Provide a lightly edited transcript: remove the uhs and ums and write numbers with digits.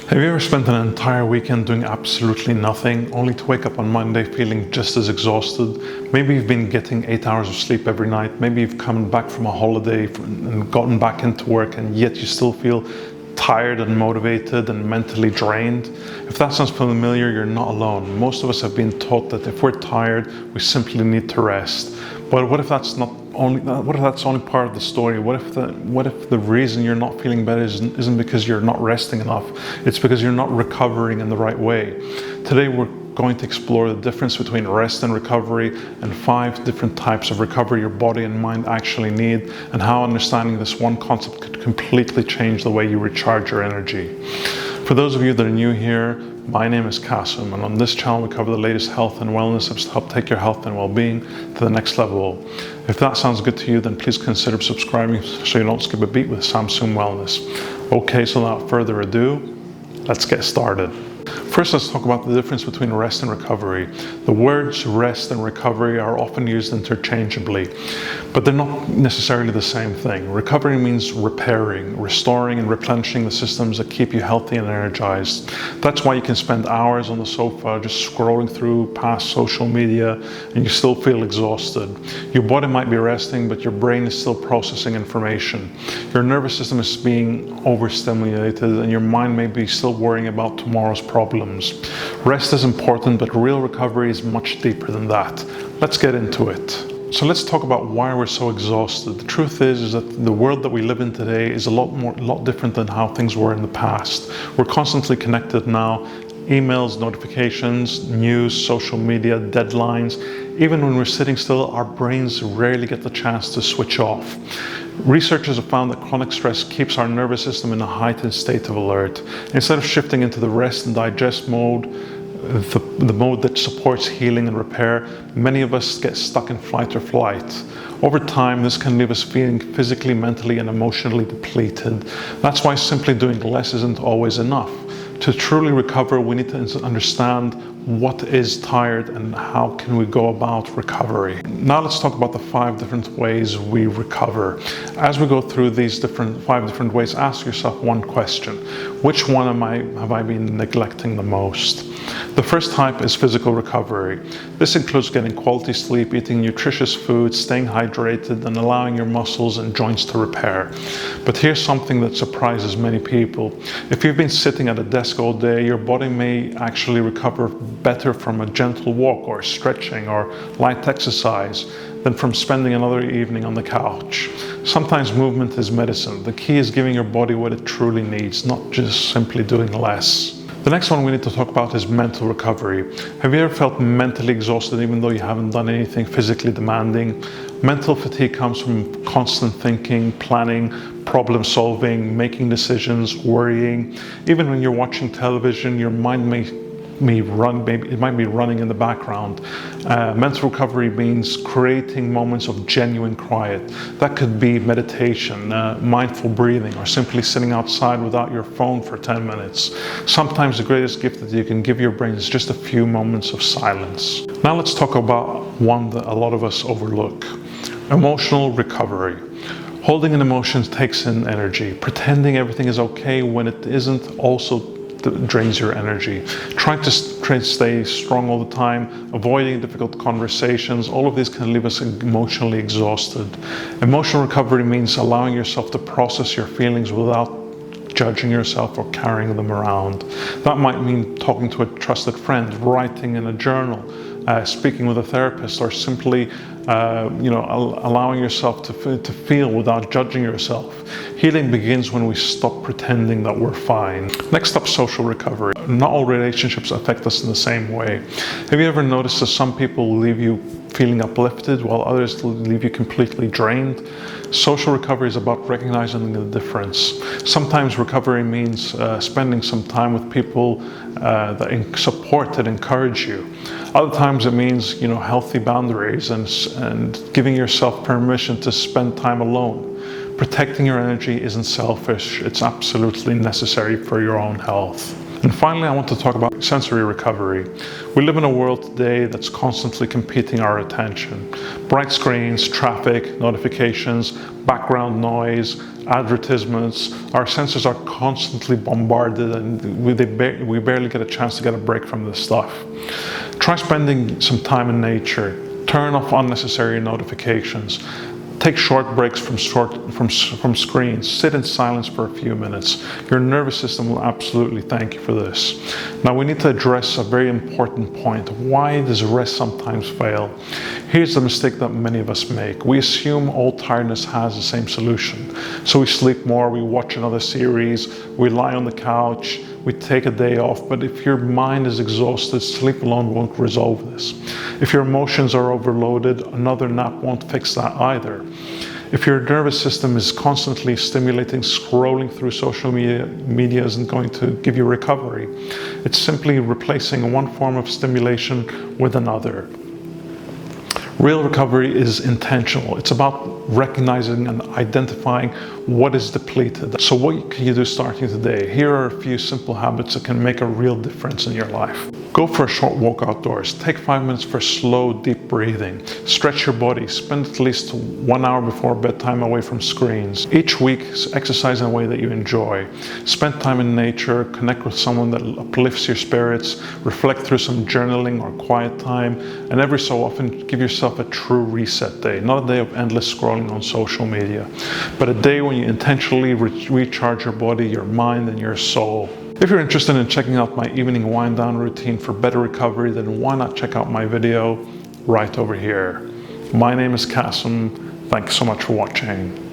Have you ever spent an entire weekend doing absolutely nothing, only to wake up on Monday feeling just as exhausted? Maybe you've been getting 8 hours of sleep every night. Maybe you've come back from a holiday and gotten back into work, and yet you still feel tired and motivated and mentally drained. If that sounds familiar, you're not alone. Most of us have been taught that if we're tired, we simply need to rest. But what if that's only part of the story? What if the reason you're not feeling better isn't because you're not resting enough? It's because you're not recovering in the right way. Today we're going to explore the difference between rest and recovery, and 5 different types of recovery your body and mind actually need, and how understanding this one concept could completely change the way you recharge your energy. For those of you that are new here, my name is Samsoom, and on this channel we cover the latest health and wellness tips to help take your health and well-being to the next level. If that sounds good to you, then please consider subscribing so you don't skip a beat with Samsoom Wellness. Okay, so without further ado, let's get started. First, let's talk about the difference between rest and recovery. The words rest and recovery are often used interchangeably, but they're not necessarily the same thing. Recovery means repairing, restoring, and replenishing the systems that keep you healthy and energized. That's why you can spend hours on the sofa just scrolling through past social media and you still feel exhausted. Your body might be resting, but your brain is still processing information. Your nervous system is being overstimulated, and your mind may be still worrying about tomorrow's problems. Rest is important, but real recovery is much deeper than that. Let's get into it. So let's talk about why we're so exhausted. The truth is that the world that we live in today is a lot different than how things were in the past. We're constantly connected now. Emails, notifications, news, social media, deadlines. Even when we're sitting still, our brains rarely get the chance to switch off. Researchers have found that chronic stress keeps our nervous system in a heightened state of alert. Instead of shifting into the rest and digest mode, the mode that supports healing and repair, many of us get stuck in fight or flight. Over time, this can leave us feeling physically, mentally, and emotionally depleted. That's why simply doing less isn't always enough. To truly recover, we need to understand what is tired and how can we go about recovery. Now let's talk about the 5 different ways we recover. As we go through these 5 different ways, ask yourself one question. Which one have I been neglecting the most? The first type is physical recovery. This includes getting quality sleep, eating nutritious food, staying hydrated, and allowing your muscles and joints to repair. But here's something that surprises many people. If you've been sitting at a desk all day, your body may actually recover better from a gentle walk or stretching or light exercise than from spending another evening on the couch. Sometimes movement is medicine. The key is giving your body what it truly needs, not just simply doing less. The next one we need to talk about is mental recovery. Have you ever felt mentally exhausted even though you haven't done anything physically demanding? Mental fatigue comes from constant thinking, planning, problem solving, making decisions, worrying. Even when you're watching television, your mind might be running in the background. Mental recovery means creating moments of genuine quiet. That could be meditation, mindful breathing, or simply sitting outside without your phone for 10 minutes. Sometimes the greatest gift that you can give your brain is just a few moments of silence. Now let's talk about one that a lot of us overlook: emotional recovery. Holding an emotion takes in energy. Pretending everything is okay when it isn't also drains your energy. Trying to stay strong all the time, avoiding difficult conversations, all of this can leave us emotionally exhausted. Emotional recovery means allowing yourself to process your feelings without judging yourself or carrying them around. That might mean talking to a trusted friend, writing in a journal, speaking with a therapist, or simply allowing yourself to feel without judging yourself. Healing begins when we stop pretending that we're fine. Next up, social recovery. Not all relationships affect us in the same way. Have you ever noticed that some people leave you feeling uplifted while others leave you completely drained? Social recovery is about recognizing the difference. Sometimes recovery means spending some time with people that support, that encourage you. Other times it means healthy boundaries and giving yourself permission to spend time alone. Protecting your energy isn't selfish, it's absolutely necessary for your own health. And finally, I want to talk about sensory recovery. We live in a world today that's constantly competing our attention. Bright screens, traffic, notifications, background noise, advertisements. Our senses are constantly bombarded, and we barely get a chance to get a break from this stuff. Try spending some time in nature. Turn off unnecessary notifications. Take short breaks from screens. Sit in silence for a few minutes. Your nervous system will absolutely thank you for this. Now we need to address a very important point. Why does rest sometimes fail? Here's the mistake that many of us make. We assume all tiredness has the same solution. So we sleep more, we watch another series, we lie on the couch, we take a day off. But if your mind is exhausted, sleep alone won't resolve this. If your emotions are overloaded, another nap won't fix that either. If your nervous system is constantly stimulating, scrolling through social media isn't going to give you recovery. It's simply replacing one form of stimulation with another. Real recovery is intentional. It's about recognizing and identifying what is depleted. So what can you do starting today? Here are a few simple habits that can make a real difference in your life. Go for a short walk outdoors. Take 5 minutes for slow, deep breathing. Stretch your body. Spend at least 1 hour before bedtime away from screens. Each week, exercise in a way that you enjoy. Spend time in nature. Connect with someone that uplifts your spirits. Reflect through some journaling or quiet time. And every so often, give yourself a true reset day. Not a day of endless scrolling on social media, but a day when you intentionally recharge your body, your mind, and your soul. If you're interested in checking out my evening wind down routine for better recovery, then why not check out my video right over here. My name is Samsoom. Thanks so much for watching.